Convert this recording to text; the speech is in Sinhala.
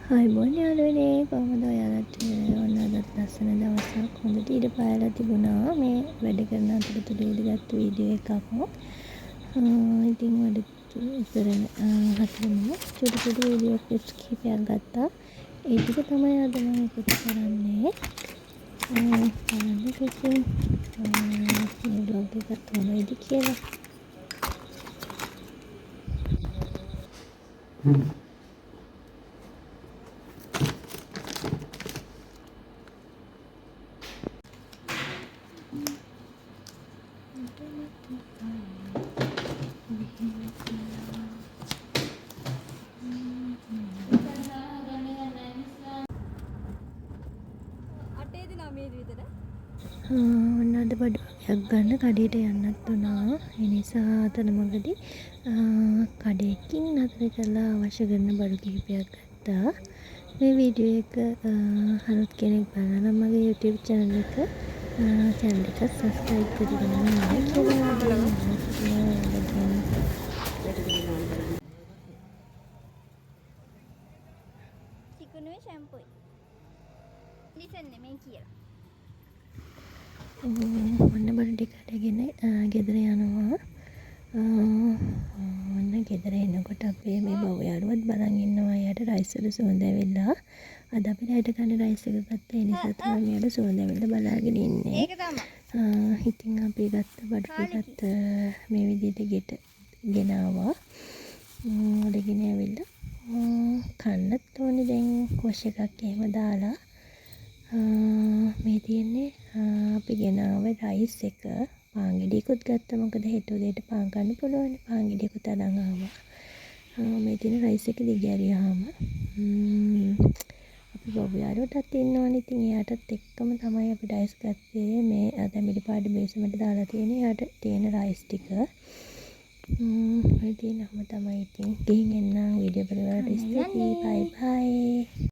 ආයුබෝවන් යාළුවනේ කොහොමද ඔයාලට ඔන්න අදත් ලස්සන දවසක් හොඳට ඉර පායලා තිබුණා මේ වැඩ කරන අතරතුරේදී ගත්ත වීඩියෝ එකක් ඉතින් වැඩ ඉතරන හතරම චුටි චුටි වීඩියෝ ක්ලිප්ස් කිහිපයක් ගත්තා ඒ ටික තමයි අද මම එකතු කරන්නේ බලන්න ඉතින් මේ බ්ලොග් එකත් හොඳයිද කියලා ඔන්න අද බඩු වගයක් ගන්න කඩේට යන්නත් වුණා. ඒ නිසා අතරමඟදී කඩේකින් නතර කරලා අවශ්‍ය කරන බඩු කිහිපයක් ගත්තා. මේ වීඩියෝ එක අලුත් කෙනෙක් බලනවා නම් මගේ YouTube channel එක subscribe කරගන්න ඕනේ කියලා චිකුනුයි ෂැම්පුයි ලිසන්නේ මේ කියලා ඔන්න බඩු ටික අරගෙන ගෙදර යනවා. ඔන්න ගෙදර එනකොට අපේ මේ බව යාළුවත් බලන් ඉන්නවා. එයාට රයිස් වල සුවඳ ඇවිල්ලා. අද අපි රැයට කන රයිස් එක ගත්තා. ඒ නිසා තමයි මෙයාට සුවඳ ඇවිල්ලා බලාගෙන ඉන්නේ. ඒක තමයි. ඉතින් අපි ගත්ත බඩු ටිකත් මේ විදිහට ගෙනාවා. ඔඩගෙන ඇවිල්ලා කන්නත් ඕනේ දැන් කොෂ් එකක් එහෙම දාලා. මේ තියෙන්නේ අපි ගෙනාව රයිස් එක පාන් ගෙඩියකුත් ගත්තා මොකද හෙට උදේට පාන් කන්න පුළුවන් පාන් ගෙඩියකුත් අරන් ආවා මේ තියෙන රයිස් එක දිගෑරියාම අපි බබු යාළුවටත් ඉන්නවනේ ඉතින් එයාටත් එක්කම තමයි අපි රයිස් ගත්තේ මේ දැමිලි පාඩි බේසමට දාලා තියෙන එයාට තියෙන රයිස් ටික ඔය තියෙනම තමයි ඉතින් ගිහින් එන්නම් වීඩියෝ බලලා ස්තුතියි බයි බයි